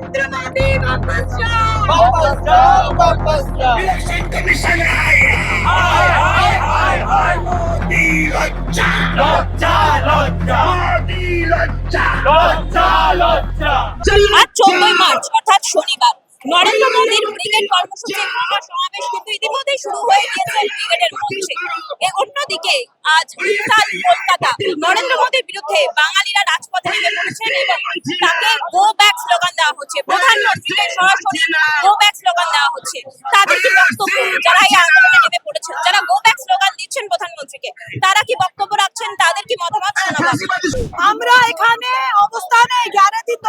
नरेंद्र मोदी वापस जाओ, वापस जाओ, वापस जाओ। इलेक्शन कमीशन हाय मोदी लज्जा, লজ্জা লজ্জা मोदी लज्जा, লজ্জা লজ্জা। আজ 14ই মার্চ অর্থাৎ শনিবার নরেন্দ্র মোদীর ব্রিগেড কর্মসূচির মহাসমাবেশ কিন্তু ইতিমধ্যেই শুরু হয়ে গিয়েছে ব্রিগেডের মঞ্চে। অন্যদিকে আজ উত্তাল কলকাতা, নরেন্দ্র মোদীর বিরুদ্ধে বাঙালিরা রাজপথে নেমে পড়েছেন এবং তাকে গো ব্যাক স্লোগান দেওয়া হচ্ছে, প্রধানমন্ত্রীকে সরাসরি গো ব্যাক স্লোগান দেওয়া হচ্ছে। তাদের কি বক্তব্য, যারা এই আন্দোলনে নেমে পড়েছেন, যারা গো ব্যাক স্লোগান দিচ্ছেন প্রধানমন্ত্রীকে, তারা কি বক্তব্য রাখছেন, তাদের কি মতামত শোনাবো। আমরা এখানে অবস্থানে 11 দিন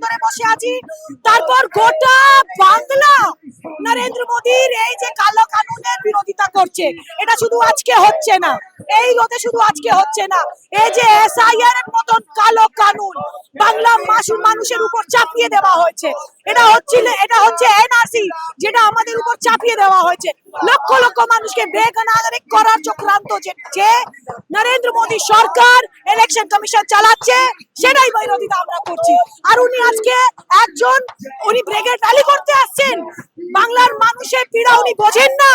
ধরে বসে আছি। তারপর গোটা বাংলা নরেন্দ্র মোদীর এই যে কালো কানুনের বিরোধিতা করছে। এটা শুধু আজকে হচ্ছে না, এই রোদে শুধু আজকে হচ্ছে না, এই যে এসআইআর এর মতন কালো কানুন বাংলা মানুষের উপর চাপিয়ে দেওয়া হয়েছে। এটা হচ্ছে এনআরসি, যেটা আমাদের উপর চাপিয়ে দেওয়া হয়েছে। লক্ষ লক্ষ মানুষকে বেনাগরিক করার চক্রান্ত যে নরেন্দ্র মোদী সরকার ইলেকশন কমিশন চালাচ্ছে, সেটাই বিরোধিতা আমরা করছি। আর উনি আজকে উনি ব্রিগেড র্যালি করতে আসছেন। বাংলার মানুষের পীড়া উনি বোঝেন না।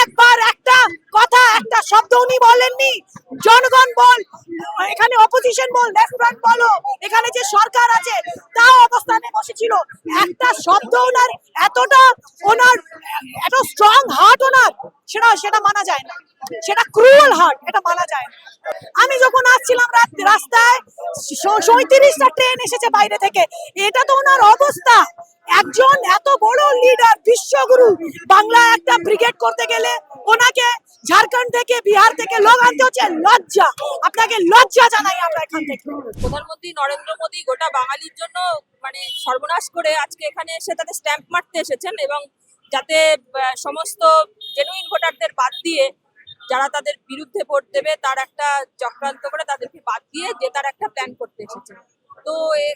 একবার একটা কথা, একটা শব্দ উনি বলেননি। জনগণ বল, এখানে অপোজিশন বল, লেফট ফ্রন্ট বলো, এখানে যে সরকার আছে তাও অবস্থানে বসেছিল। একটা শব্দ ওনার এত স্ট্রং হার্ট ওনার, সেটা মানা যায় না। সেটা ক্রুয়েল হার্ট, এটা মানা যায় না। আমি যখন আসছিলাম রাস্তায় 37টা ট্রেন এসেছে বাইরে থেকে। এটা তো ওনার অবস্থা। একজন এত বড় লিডার, বিশ্বগুরু, বাংলা একটা ব্রিগেড করতে গেলে ওনাকে ঝাড়খণ্ড থেকে, বিহার থেকে লোক আনতে হচ্ছে। লজ্জা, আপনাকে লজ্জা জানাই আমরা এখান থেকে। প্রধানমন্ত্রী নরেন্দ্র মোদী গোটা বাঙালির জন্য সর্বনাশ করে আজকে এখানে এসে তাদের স্ট্যাম্প মারতে এসেছেন এবং যাতে সমস্ত জেনুইন ভোটারদের বাদ দিয়ে যারা তাদের বিরুদ্ধে ভোট দেবে তার একটা চক্রান্ত করে তাদেরকে বাদ দিয়ে যে তার একটা প্ল্যান করতে এসেছেন। তো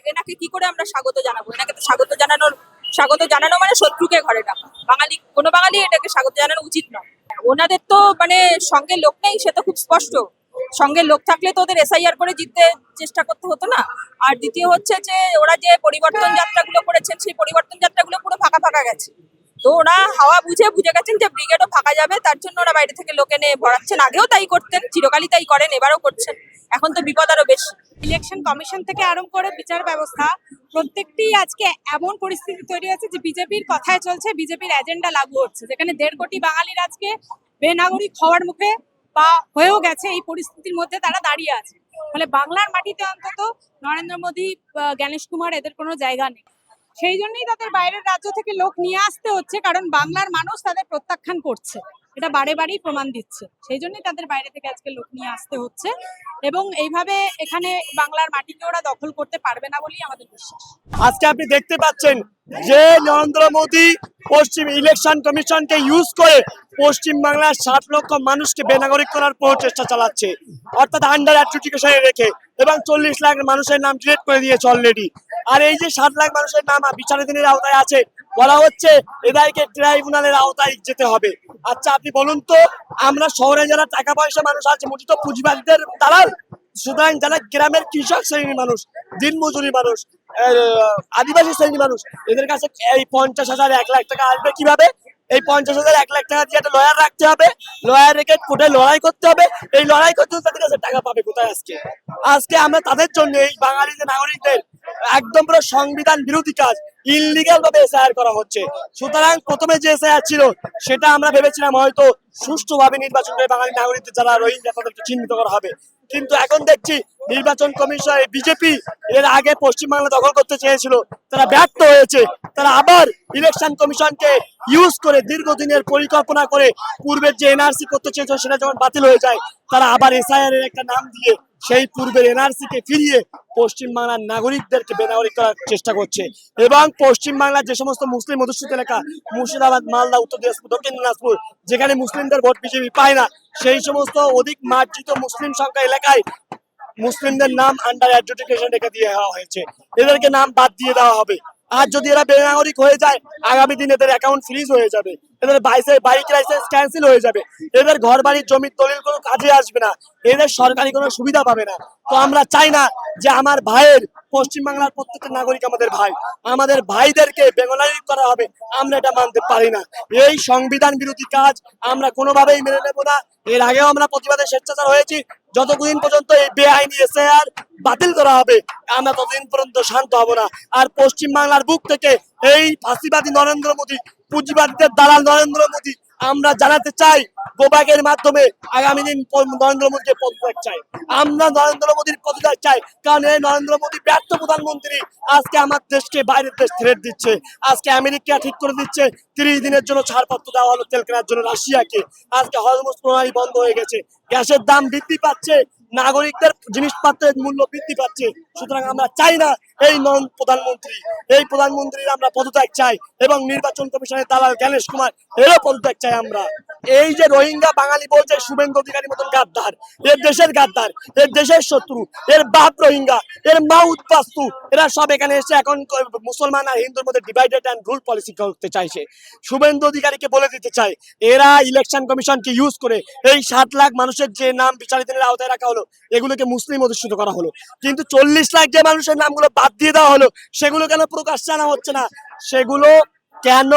এনাকে কি করে আমরা স্বাগত জানাবো? এনাকে তো স্বাগত জানানো মানে শত্রুকে ঘরে ডাকা। কোনো বাঙালি এটাকে স্বাগত জানানো উচিত নয়। ওনাদের তো সঙ্গে লোক নেই, সে তো খুব স্পষ্ট। সঙ্গে লোক থাকলে তো ওদের এসআইআর করে জিততে চেষ্টা করতে হতো না। আর দ্বিতীয় হচ্ছে যে ওরা যে পরিবর্তন যাত্রাগুলো করেছেন, সেই পরিবর্তন যাত্রাগুলো পুরো ফাঁকা ফাঁকা গেছে। তো ওরা হাওয়া বুঝে গেছেন যে ব্রিগেডও ফাঁকা যাবে, তার জন্য ওরা বাইরে থেকে লোক এনে ভরাচ্ছেন। আগেও তাই করতেন, চিরকালই তাই করেন, এবারও করছেন। এখন তো বিপদ আরো বেশি। ইলেকশন কমিশন থেকে আরম্ভ করে বিচার ব্যবস্থা, প্রত্যেকটি আজকে এমন পরিস্থিতি তৈরি হয়েছে যে বিজেপির কথায় চলছে, বিজেপির এজেন্ডা লাগু হচ্ছে, যেখানে 1.5 কোটি বাঙালির আজকে বেনাগরিক হওয়ার মুখে বা হয়েও গেছে। এই পরিস্থিতির মধ্যে তারা দাঁড়িয়ে আছে। ফলে বাংলার মাটিতে অন্তত নরেন্দ্র মোদী, জ্ঞানেশ কুমার, এদের কোনো জায়গা নেই। সেই জন্যই তাদের বাইরের রাজ্য থেকে লোক নিয়ে আসতে হচ্ছে, কারণ বাংলার মানুষ তাদের প্রত্যাখ্যান করছে। এটা বারে বারেই প্রমাণ দিচ্ছে। সেই জন্যই তাদের বাইরে থেকে আজকে লোক নিয়ে আসতে হচ্ছে এবং এইভাবে এখানে বাংলার মাটিকে ওরা দখল করতে পারবে না বলেই আমাদের বিশ্বাস। আজকে আপনি দেখতে পাচ্ছেন যে নরেন্দ্র মোদী পশ্চিম ইলেকশন কমিশনকে ইউজ করে পশ্চিম বাংলার 60 লক্ষ মানুষকে বেনাগরিক করার প্রচেষ্টা চালাচ্ছে, অর্থাৎ আন্ডার এডুকেশনে রেখে, এবং 40 লাখ মানুষের নাম ডিলিট করে দিয়েছে অলরেডি। আর এই যে 60 লাখ মানুষের নাম বিচারাধীনের আওতায় আছে, বলা হচ্ছে এদেরকে ট্রাইব্যুনালের আওতায় যেতে হবে। আচ্ছা আপনি বলুন তো, আমরা শহরে যারা টাকা পয়সা মানুষ আছে, মুঠিত পুঁজিবাদীদের দালাল। সুতরাং যারা গ্রামের কৃষক শ্রেণীর মানুষ, দিনমজুরি মানুষ, আদিবাসী শ্রেণীর মানুষ, এদের কাছে এই 50,000 1 লাখ টাকা আসবে কিভাবে? এই 50,000 1 লাখ টাকা দিয়ে একটা লয়ার রাখতে হবে, লয়ার রেখে কোর্টে লড়াই করতে হবে। এই লড়াই করতে তাদের কাছে টাকা পাবে কোথায়? আজকে আমরা তাদের জন্য, এই বাঙালি যে নাগরিকদের একদম পুরো সংবিধান বিরোধী কাজ, ইনলিগাল ভাবে এসআইআর করা হচ্ছে। সুতরাং প্রথমে যে এসআইআর ছিল সেটা আমরা ভেবেছিলাম হয়তো সুষ্ঠুভাবে নির্বাচন করে বাঙালি নাগরিকদের যারা রোহিঙ্গা তাদেরকে চিহ্নিত করা হবে, কিন্তু এখন দেখছি নির্বাচন কমিশন, বিজেপি এর আগে পশ্চিমবাংলা দখল করতে চেয়েছিল, তারা ব্যর্থ হয়েছে। তারা আবার ইলেকশন কমিশনকে ইউজ করে দীর্ঘদিনের পরিকল্পনা করে পূর্বের যে এনআরসি করতে চেয়েছিল সেটা যখন বাতিল হয়ে যায়, তারা আবার এসআইআর এর একটা নাম দিয়ে সেই পূর্বের এনআরসি কে ফিরিয়ে পশ্চিমবাংলার নাগরিকদেরকে বেনাগরিক করার চেষ্টা করছে। এবং পশ্চিমবাংলার যে সমস্ত মুসলিম অধ্যুষিত এলাকা, মুর্শিদাবাদ, মালদা, উত্তর দিনাজপুর, দক্ষিণ দিনাজপুর, যেখানে মুসলিমদের ভোট বিজেপি পায় না, সেই সমস্ত অধিক মার্জিত মুসলিম সংখ্যা এলাকায় মুসলিমদের নাম আন্ডার এডুকেশন রেখে দিয়ে দেওয়া হয়েছে। এদেরকে নাম বাদ দিয়ে দেওয়া হবে। আর যদি এরা বেনাগরিক হয়ে যায় আগামী দিন এদের অ্যাকাউন্ট ফ্রিজ হয়ে যাবে, এদের বাইক লাইসেন্স ক্যান্সেল হয়ে যাবে, এদের ঘর বাড়ির জমির দলিল কোনো কাজে আসবে না, এদের সরকারি কোনো সুবিধা পাবে না। তো আমরা চাই না যে আমার ভাইয়ের, পশ্চিমবাংলার প্রত্যেকটা নাগরিক আমাদের ভাই, আমাদের ভাইদেরকে বেঙ্গলাইজ করা হবে, আমরা এটা মানতে পারি না। এই সংবিধান বিরোধী কাজ আমরা কোনোভাবেই মেনে নেব না। এর আগেও আমরা প্রতিবাদে স্বেচ্ছাচার হয়েছি, যতদিন পর্যন্ত এই বেআইনি এসআইআর বাতিল করা হবে আমরা ততদিন পর্যন্ত শান্ত হব না। আর পশ্চিমবাংলার বুক থেকে এই ফাঁসিবাদী নরেন্দ্র মোদী, পুঁজিবাদীদের দালাল নরেন্দ্র মোদী, আমরা জানাতে চাই গোব্যাকের মাধ্যমে আগামী দিন নরেন্দ্র মোদীকে পদত্যাগ চাই, আমরা নরেন্দ্র মোদীর পদত্যাগ চাই। কারণ এই নরেন্দ্র মোদী ব্যর্থ প্রধানমন্ত্রী, আজকে আমার দেশকে বাইরের দেশ থ্রেট দিচ্ছে। আজকে আমেরিকা ঠিক করে দিচ্ছে 30 দিনের জন্য ছাড়পত্র দেওয়া হলো তেল কেনার জন্য রাশিয়াকে। আজকে হরমুজ প্রণালী বন্ধ হয়ে গেছে, গ্যাসের দাম বৃদ্ধি পাচ্ছে, নাগরিকদের জিনিসপত্রের মূল্য বৃদ্ধি পাচ্ছে। সুতরাং আমরা চাই না এই এই প্রধানমন্ত্রীর আমরা পদত্যাগ চাই, এবং নির্বাচন কমিশনের দালাল জ্ঞানেশ কুমার এরও পদত্যাগ চাই আমরা। এই যে রোহিঙ্গা বাঙালি বলছে শুভেন্দু অধিকারীর মতন গাদ্দার, এর দেশের গাদ্দার, এর দেশের শত্রু, এর বাপ রোহিঙ্গা, এর মা উৎপাস্তু, এরা সব এখানে এসে এখন মুসলমান আর হিন্দুর মধ্যে ডিভাইডেড অ্যান্ড রুল পলিসি করতে চাইছে। শুভেন্দু অধিকারীকে বলে দিতে চাই, এরা ইলেকশন কমিশনকে ইউজ করে এই 7 লাখ মানুষের যে নাম বিচারিতের আওতায় রাখা হলো এগুলোকে মুসলিম অধিষ্ঠিত করা হলো, কিন্তু 40 লাখ যে মানুষের নামগুলো বাদ দিয়ে দেওয়া হলো সেগুলো কেন প্রকাশ্যে আনা হচ্ছে না? সেগুলো কেন?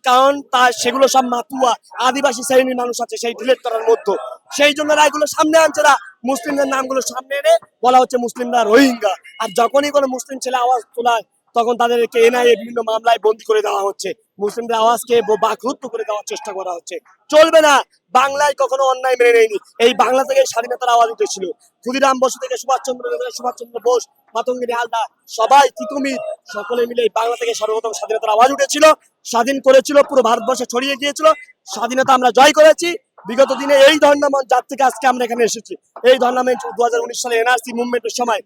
কারণ সেগুলো সব মাতুয়া আদিবাসী শ্রেণীর মানুষ আছে সেই ডিলেট করার মধ্যে, সেই জন্য এগুলো সামনে আনছে না। মুসলিমদের নামগুলো সামনে এনে বলা হচ্ছে মুসলিমরা রোহিঙ্গা, আর যখনই কোনো মুসলিম ছেলে আওয়াজ তোলায় তখন তাদেরকে এনআইএ বিভিন্ন মামলায় বন্দী করে দেওয়া হচ্ছে, মুসলিমদের আওয়াজকে বাকরুদ্ধ করে দেওয়ার চেষ্টা করা হচ্ছে। চলবে না, বাংলায় কখনো অন্যায় মেনে নেয়নি। এই বাংলা থেকে স্বাধীনতার আওয়াজ উঠেছিল, ক্ষুদিরাম বসু থেকে সুভাষচন্দ্র বোস, মাতঙ্গিনী হালদার, সবাই তিতুমির, সকলে মিলে এই বাংলা থেকে সর্বপ্রথম স্বাধীনতার আওয়াজ উঠেছিল, স্বাধীন করেছিল, পুরো ভারতবর্ষে ছড়িয়ে গিয়েছিল। স্বাধীনতা আমরা জয় করেছি। বিগত দিনে এই ধর্নামঞ্চ, যার থেকে আজকে আমরা এখানে এসেছি, এই ধর্নামঞ্চ 2019 সালে এনআরসি মুভমেন্টের সময়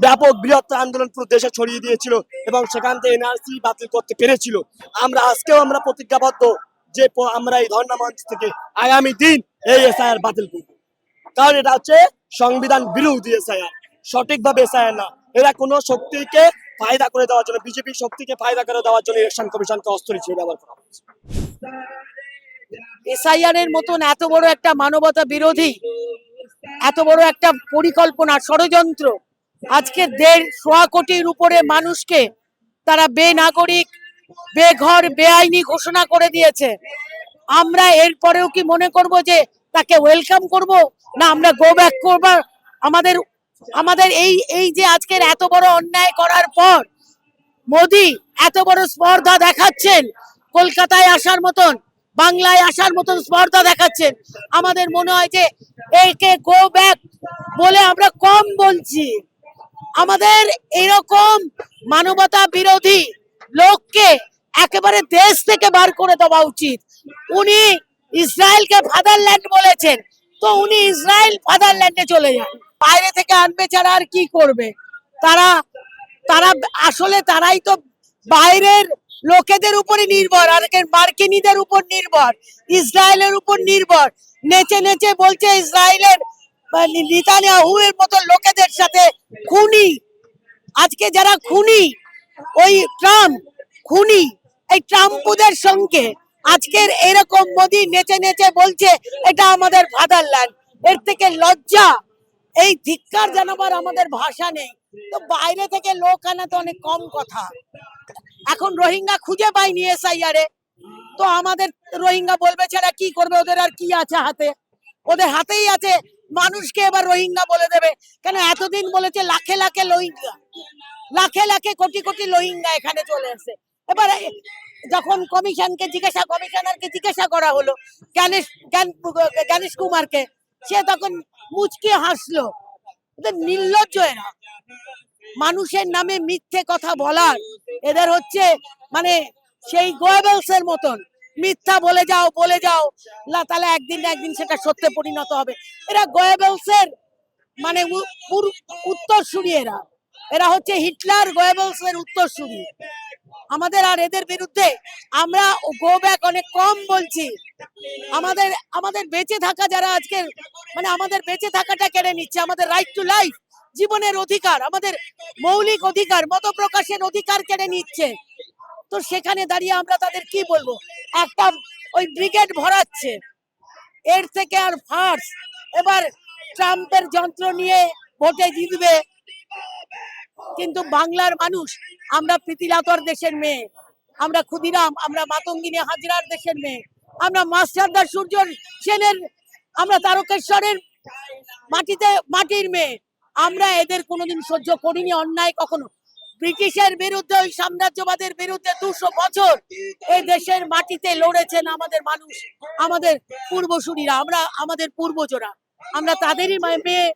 ব্যাপক বৃহত্তর আন্দোলন পুরো দেশে ছড়িয়ে দিয়েছিল এবং সেখান থেকে এনআরসি বাতিল করতে পেরেছিল। আজকেও আমরা প্রতিজ্ঞাবদ্ধ যে আমরা এই ধর্নামঞ্চ থেকে আগামী দিন এই এসআইআর বাতিল করব, কারণ এটা হচ্ছে সংবিধান বিরোধী এসআইআর, সঠিকভাবে এসআইআর না। এরা কোনো শক্তিকে ফায়দা করে দেওয়ার জন্য, বিজেপি শক্তিকে ফায়দা করে দেওয়ার জন্য ইলেকশন কমিশনকে অস্ত্র হিসেবে ব্যবহার করা হচ্ছে। এসআইআর এর মতন এত বড় একটা মানবতা বিরোধী, এত বড় একটা পরিকল্পনা, ষড়যন্ত্র, আজকে 1.5 কোটির উপরে মানুষকে তারা বেনাগরিক, বেঘর, বেআইনি ঘোষণা করে দিয়েছে। আমরা এরপরেও কি মনে করব যে তাকে ওয়েলকাম করব, না আমরা গো ব্যাক করব? আমাদের এই যে আজকের এত বড় অন্যায় করার পর মোদি এত বড় স্পর্ধা দেখাচ্ছেন, কলকাতায় আসার মতন, বাংলায় আসার মতন স্পর্ধা দেখাচ্ছেন, আমাদের মনে হয় যে একে গো ব্যাক বলে আমরা কম বলছি। আমাদের এরকম মানবতা বিরোধী লোককে একেবারে দেশ থেকে বার করে দেওয়া উচিত। উনি ইসরায়েলকে ফাদারল্যান্ড বলেছেন, তো উনি ইসরায়েল ফাদারল্যান্ডে চলে যান, বাইরে থেকে আনবে ছাড়া আর কি করবে? তারা আসলে তারাই তো বাইরের লোকেদের উপরে নির্ভর, আর মার্কিনীদের উপর নির্ভর, ইসরায়েলের উপর নির্ভর। নেচে নেচে বলছে ইসরায়েলের নেতানিয়াহু এর মতো লোকেদের সাথে খুনি, আজকে যারা খুনি, ওই ট্রাম্প খুনি, এই ট্রাম্পদের সঙ্গে আজকের এরকম মোদি নেচে নেচে বলছে এটা আমাদের ফাদারল্যান্ড। এর থেকে লজ্জা, এই ধিক্কার জানাবার আমাদের ভাষা নেই। তো বাইরে থেকে লোক আনা তো অনেক কম কথা। এখন রোহিঙ্গা খুঁজে পাইনি এসআইআর এ, তো আমাদের রোহিঙ্গা বলবে ছাড়া কি করবে? ওদের আর কি আছে হাতে? ওদের হাতেই আছে মানুষকে এবার রোহিঙ্গা বলে দেবে। কেন এতদিন বলেছে লাখে লাখে রোহিঙ্গা, লাখে লাখে কোটি কোটি রোহিঙ্গা এখানে চলে এসে। এবার যখন কমিশনারকে জিজ্ঞাসা করা হলো জ্ঞানেশ কুমারকে, সে তখন মুচকি হাসলো। ওদের নির্লজ্জ এরা, মানুষের নামে মিথ্যে কথা বলার এদের হচ্ছে মানে সেই গোয়েবেলস এর মতন মিথ্যা বলে যাও তাহলে একদিন না একদিন সেটা সত্যে পরিণত হবে। এরা গোয়েবেলস এর মানে উত্তরসূরি, এরা হচ্ছে হিটলার গোয়েবেলস এর উত্তরসূরি। আমাদের আর এদের বিরুদ্ধে আমরা গো ব্যাক অনেক কম বলছি। আমাদের বেঁচে থাকা যারা আজকে মানে আমাদের বেঁচে থাকাটা কেড়ে নিচ্ছে, আমাদের রাইট টু লাইফ জীবনের অধিকার, আমাদের মৌলিক অধিকার, মত প্রকাশের অধিকার কেড়ে নিচ্ছে। তো সেখানে দাঁড়িয়ে আমরা তাদের কি বলবো? একটা ওই ব্রিগেড ভরাচ্ছে, এর থেকে আর ফার্স এবার ট্রাম্পের যন্ত্র নিয়ে ভোটে জিতবে। কিন্তু বাংলার মানুষ, আমরা প্রীতিলাতর দেশের মেয়ে, আমরা ক্ষুদিরাম, আমরা মাতঙ্গিনী হাজরার দেশের মেয়ে, আমরা মাস্টারদার সূর্য সেনের, আমরা তারকেশ্বরের মাটির মেয়ে। আমরা এদের কোনোদিন সহ্য করিনি অন্যায় কখনো। ব্রিটিশের বিরুদ্ধে, ওই সাম্রাজ্যবাদের বিরুদ্ধে 200 বছর এই দেশের মাটিতে লড়েছেন আমাদের মানুষ, আমাদের পূর্বসূরীরা, আমরা আমাদের পূর্বজরা, আমরা তাদেরই মেয়ে,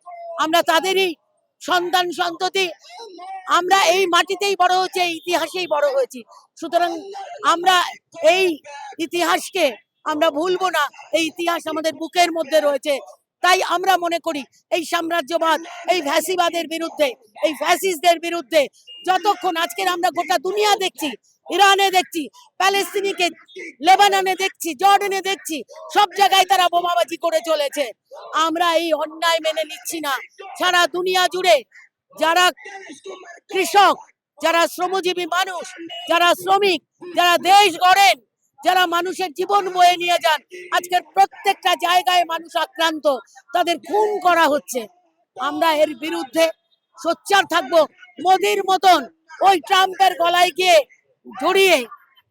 আমরা তাদেরই সন্তান সন্ততি। আমরা এই মাটিতেই বড় হয়েছি, এই ইতিহাসেই বড় হয়েছি। সুতরাং আমরা এই ইতিহাসকে আমরা ভুলবো না। এই ইতিহাস আমাদের বুকের মধ্যে রয়েছে। তাই আমরা মনে করি এই সাম্রাজ্যবাদ, এই ফ্যাসিবাদের বিরুদ্ধে, এই ফ্যাসিস্টদের বিরুদ্ধে যতক্ষণ, আজকের আমরা গোটা দুনিয়া দেখছি, ইরানে দেখছি, প্যালেস্তিনিকে, লেবাননে দেখছি, জর্ডানে দেখছি, সব জায়গায় তারা বোমাবাজি করে চলেছে। আমরা এই অন্যায় মেনে নিচ্ছি না। সারা দুনিয়া জুড়ে যারা কৃষক, যারা শ্রমজীবী মানুষ, যারা শ্রমিক, যারা দেশ গড়েন, যারা মানুষের জীবন বয়ে নিয়ে যান, আজকের প্রত্যেকটা জায়গায় মানুষ আক্রান্ত, তাদের খুন করা হচ্ছে। আমরা এর বিরুদ্ধে সোচ্চার থাকবো। মোদির মতন ওই ট্রাম্পের গলায় গিয়ে জড়িয়ে,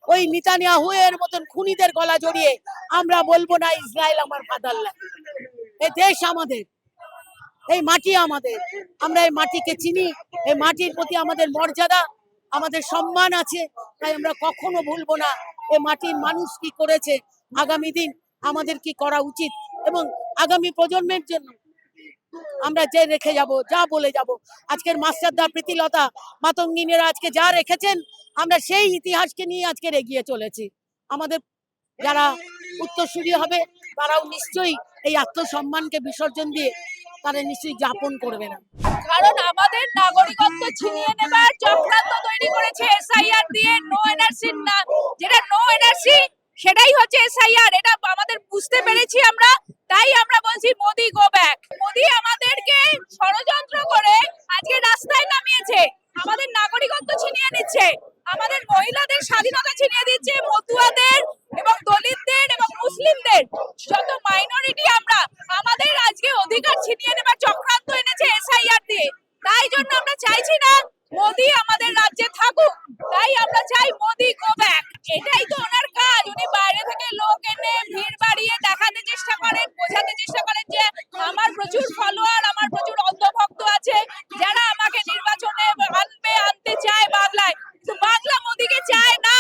ওই নেতানিয়াহু এর মতন খুনিদের গলা জড়িয়ে আমরা বলবো না ইসরায়েল আমার ফাদারল্যান্ড। এই দেশ আমাদের, এই মাটি আমাদের, আমরা এই মাটিকে চিনি, এই মাটির প্রতি আমাদের মর্যাদা, আমাদের সম্মান আছে। তাই আমরা কখনো ভুলবো না এই মাটির মানুষ কি করেছে, আগামী দিন আমাদের কি করা উচিত, এবং আগামী প্রজন্মের জন্য আমরা যে রেখে যাব, যা বলে যাব। আজকের মাস্টারদা, প্রীতিলতা, মাতঙ্গিনীরা আজকে যা রেখেছেন, আমরা সেই ইতিহাসকে নিয়ে আজকে এগিয়ে চলেছি। আমাদের যারা উত্তরসূরি হবে তারাও নিশ্চয়ই এই আত্মসম্মানকে বিসর্জন দিয়ে তারা নিশ্চয়ই যাপন করবে না। কারণ আমাদের নাগরিকত্ব ছিনিয়ে নেবার চক্রান্ত তৈরি করেছে এসআইআর দিয়ে। নো এনআরসি না, যেটা নো এনআরসি সেটাই হচ্ছে এসআইআর। এটা আমাদের বুঝতে পেরেছি আমরা, তাই আমরা বলছি মোদি গো ব্যাক। মোদি আমাদেরকে ষড়যন্ত্র করে আজকে রাস্তায় নামিয়েছে, আমাদের নাগরিকত্ব ছিনিয়ে নিচ্ছে, আমাদের মহিলাদের স্বাধীনতা ছিনিয়ে দিচ্ছে, মতুয়াদের এবং দলিতদের এবং মুসলিমদের, যত মাইনরিটি আমরা, আমাদের আজকে অধিকার ছিনিয়ে নেবার চক্রান্ত এনেছে এসআইআর দিয়ে। তাই জন্য আমরা চাইছি না মোদি আমাদের রাজ্যে থাকুক, তাই আমরা চাই মোদি গো ব্যাক। এটাই তো ওনার কাজ। উনি বাইরে থেকে লোক এনে ভিড় বাড়িয়ে দেখাতে চেষ্টা করেন, বোঝাতে চেষ্টা করেন যে আমার প্রচুর ফলোয়ার, আমার প্রচুর অন্ধভক্ত আছে যারা আমাকে নির্বাচনে আনতে চায় বাংলায়। কিন্তু বাংলা মোদিকে চায় না,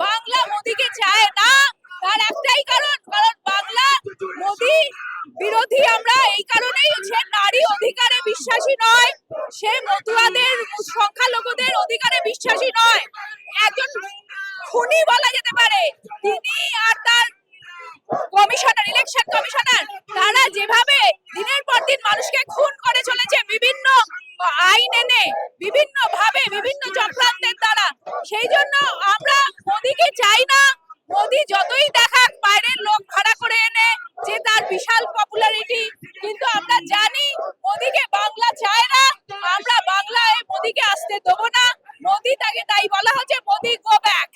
বাংলা মোদিকে চায় না। তার একটাই কারণ, কারণ বাংলা মোদি বিরোধী আমরা। এই কারণেই সে নারী অধিকারে বিশ্বাসী নয়, সে মতুয়াদের, সংখ্যালঘুদের অধিকারে বিশ্বাসী নয়। একজন খুনি বলা যেতে পারে তিনি আর তার কমিশনার, ইলেকশন কমিশনার, তারা যেভাবে দিনের পর দিন মানুষকে খুন করে চলেছে বিভিন্ন আইন এনে, বিভিন্ন ভাবে, বিভিন্ন চক্রান্তের দ্বারা। সেই জন্য আমরা মোদিকে চাই না। মোদি যতই দেখাক বাইরের লোক ভাড়া করে এনে যে তার বিশাল পপুলারিটি, কিন্তু আমরা জানি মোদিকে বাংলা চায় না। আমরা বাংলায় মোদিকে আসতে দেবো না। মোদি তাকে, তাই বলা হচ্ছে মোদি গো ব্যাক।